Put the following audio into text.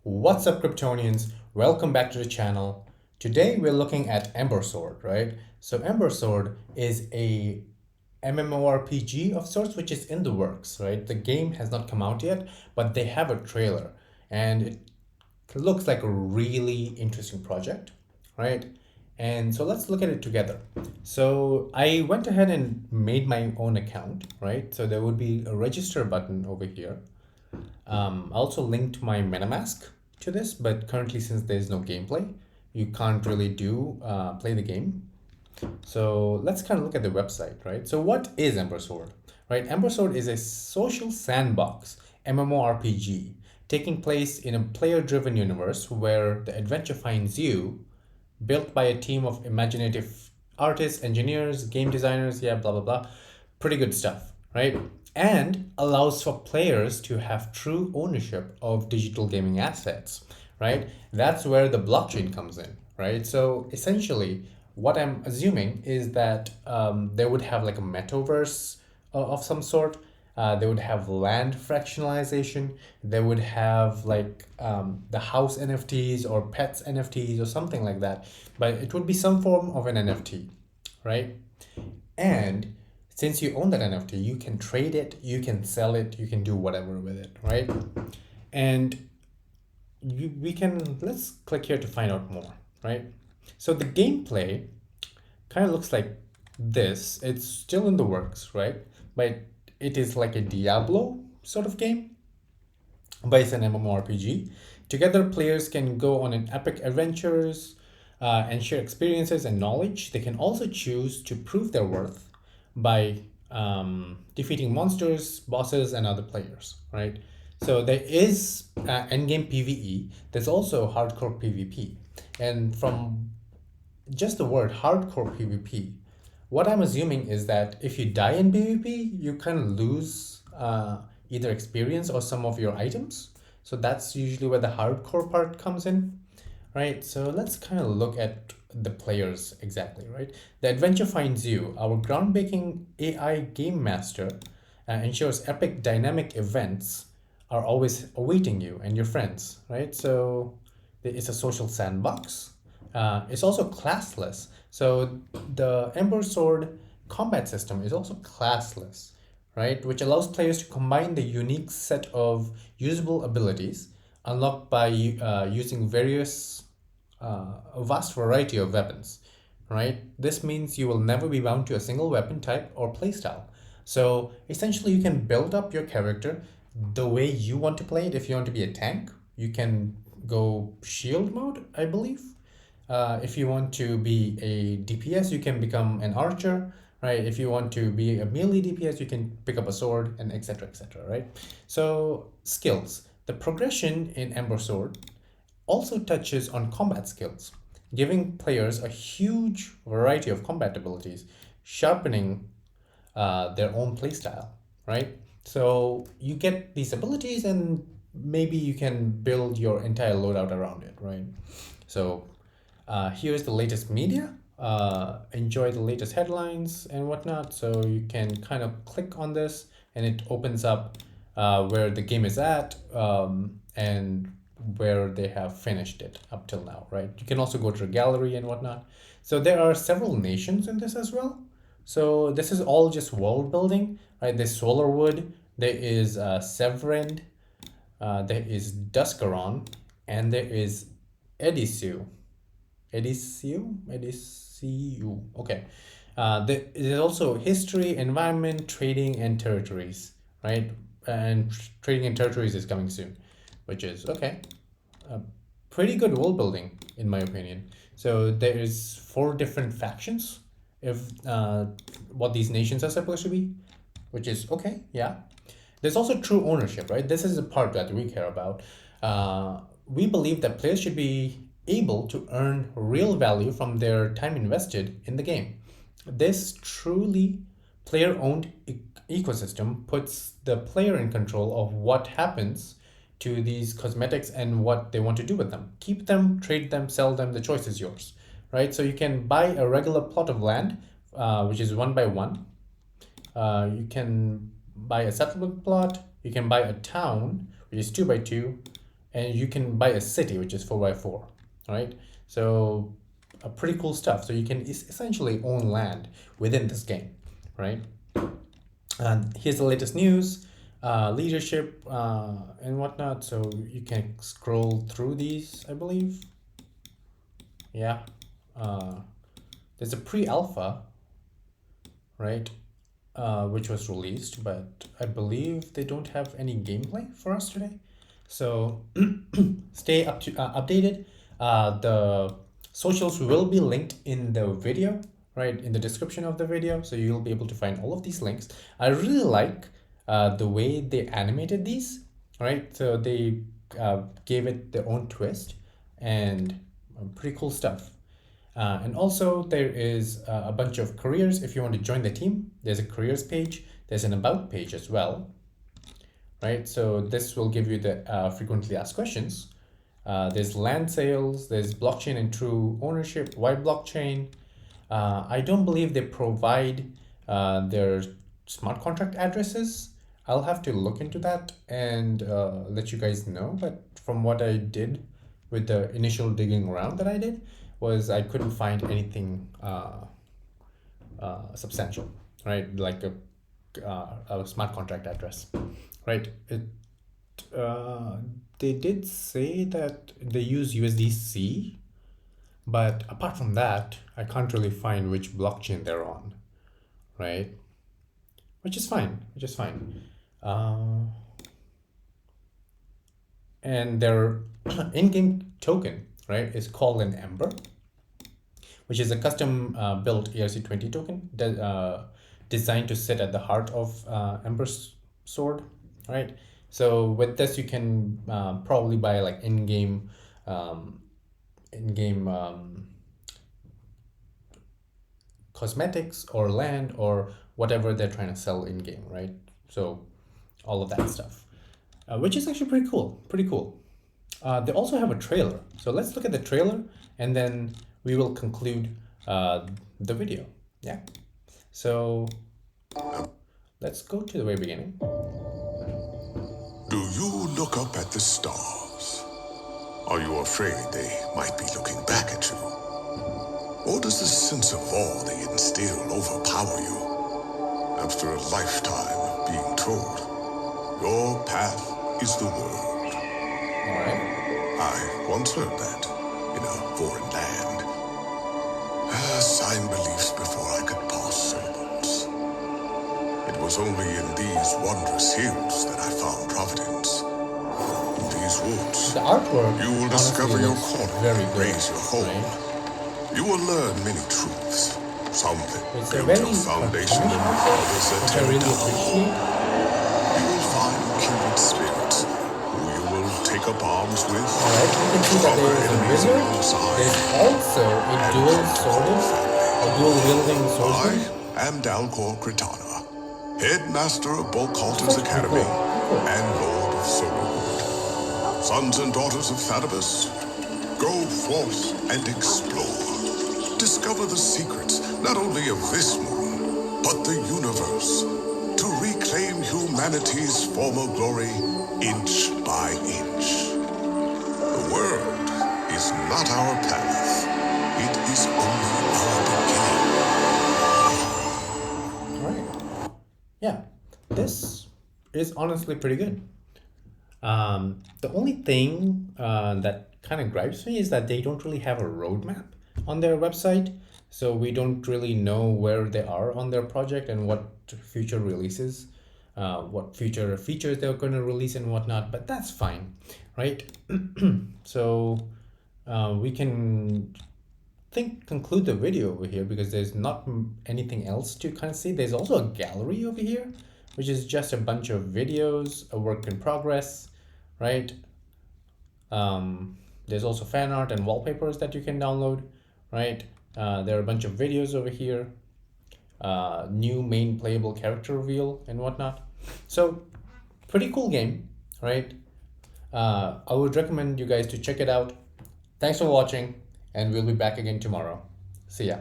What's up, Cryptonians? Welcome back to the channel. Today we're looking at Ember Sword, right? So Ember Sword is a MMORPG of sorts, which is in the works, right? The game has not come out yet, but they have a trailer, and it looks like a really interesting project, right? And so let's look at it together. So I went ahead and made my own account, right? So there would be a register button over here. I also linked my MetaMask to this, but currently since there's no gameplay, you can't really play the game. So let's kind of look at the website, right? So what is Ember Sword, right? Ember Sword is a social sandbox MMORPG taking place in a player-driven universe where the adventure finds you, built by a team of imaginative artists, engineers, game designers, yeah, blah, blah, blah. Pretty good stuff, right? And allows for players to have true ownership of digital gaming assets, right? That's where the blockchain comes in, right? So essentially, what I'm assuming is that they would have like a metaverse of some sort. They would have land fractionalization. They would have like the house NFTs or pets NFTs or something like that. But it would be some form of an NFT, right? And since you own that NFT, you can trade it, you can sell it, you can do whatever with it, right? And let's click here to find out more, right? So the gameplay kind of looks like this. It's still in the works, right? But it is like a Diablo sort of game, but it's an MMORPG. Together, players can go on an epic adventures and share experiences and knowledge. They can also choose to prove their worth by defeating monsters, bosses, and other players, right? So there is endgame PvE. There's also hardcore PvP. And from just the word hardcore PvP, what I'm assuming is that if you die in PvP, you kind of lose either experience or some of your items. So that's usually where the hardcore part comes in, right? So let's kind of look at the players exactly, right? The adventure finds you. Our groundbreaking AI game master ensures epic dynamic events are always awaiting you and your friends, right? So it's a social sandbox. It's also classless. So the Ember Sword combat system is also classless, right? Which allows players to combine the unique set of usable abilities unlocked by using a vast variety of weapons, right? This means you will never be bound to a single weapon type or playstyle. So essentially, you can build up your character the way you want to play it. If you want to be a tank, you can go shield mode, I believe. If you want to be a DPS, you can become an archer, right? If you want to be a melee DPS, you can pick up a sword and etc., right? So skills. The progression in Ember Sword also touches on combat skills, giving players a huge variety of combat abilities, sharpening their own playstyle, right? So you get these abilities and maybe you can build your entire loadout around it, right? So here's the latest media. Enjoy the latest headlines and whatnot. So you can kind of click on this and it opens up where the game is at and where they have finished it up till now, right? You can also go to a gallery and whatnot. So there are several nations in this as well. So this is all just world building, right? There's Solarwood, there is Severand, there is Duscaron, and there is Edisu. Edisiu. Okay. There's also history, environment, trading, and territories, right? And trading and territories is coming soon, which is okay. Pretty good world building, in my opinion. So there is 4 different factions, if what these nations are supposed to be, which is okay. Yeah. There's also true ownership, right? This is the part that we care about. We believe that players should be able to earn real value from their time invested in the game. This truly player owned ecosystem puts the player in control of what happens to these cosmetics and what they want to do with them. Keep them, trade them, sell them, the choice is yours, right? So you can buy a regular plot of land, which is 1 by 1. You can buy a settlement plot, you can buy a town, which is 2 by 2, and you can buy a city, which is 4x4, right? So pretty cool stuff. So you can essentially own land within this game, right? And here's the latest news, leadership, and whatnot. So you can scroll through these, I believe. Yeah. There's a pre-alpha, right? Which was released, but I believe they don't have any gameplay for us today. So stay updated. The socials will be linked in the video, right, in the description of the video, so you'll be able to find all of these links. I really like the way they animated these, right? So they gave it their own twist, and pretty cool stuff. And also there is a bunch of careers. If you want to join the team, there's a careers page. There's an about page as well, right? So this will give you the frequently asked questions. There's land sales, there's blockchain and true ownership, why blockchain. I don't believe they provide their smart contract addresses. I'll have to look into that and let you guys know. But from what I did with the initial digging around that I did, was I couldn't find anything substantial, right? Like a smart contract address, right? They did say that they use USDC, but apart from that, I can't really find which blockchain they're on, right? Which is fine, and their in-game token, right, is called an Ember, which is a custom built ERC20 token designed to sit at the heart of Ember's sword, right? So with this, you can probably buy like in-game cosmetics or land or whatever they're trying to sell in-game, right? So all of that stuff, which is actually pretty cool. They also have a trailer. So let's look at the trailer and then we will conclude the video. Yeah. So let's go to the very beginning. Do you look up at the stars? Are you afraid they might be looking back at you? Or does the sense of awe they instill overpower you? After a lifetime of being told, your path is the world. All right. I once heard that in a foreign land. Assigned beliefs before I could pass syllables. It was only in these wondrous hills that I found providence. In these woods, The artwork you will discover your calling very and good, raise your home. right? You will learn many truths. Some that It's a build very your foundation, cartoonish artwork, others that which I tear it really down. appreciate. You will find kindred spirits who you will take up arms with. All right, you can see that there is a wizard. There's also a dual sworded, a dual wielding swordsman. I am Dalcor Kritana, headmaster of Bulkhalter's That's pretty Academy cool. and Lord of Solarwood. Sons and daughters of Thaddeus, go forth and explore. Discover the secrets not only of this moon, but the universe, to reclaim humanity's former glory inch by inch. The world is not our path. It is only our beginning. All right. Yeah, this is honestly pretty good. The only thing that kind of gripes me is that they don't really have a roadmap on their website. So we don't really know where they are on their project and what future releases, what future features they're going to release and whatnot, but that's fine, right? So we can conclude the video over here because there's not anything else to kind of see. There's also a gallery over here, which is just a bunch of videos, a work in progress, right? There's also fan art and wallpapers that you can download, right? There are a bunch of videos over here, new main playable character reveal and whatnot. So pretty cool game, right? I would recommend you guys to check it out. Thanks for watching, and we'll be back again tomorrow. See ya.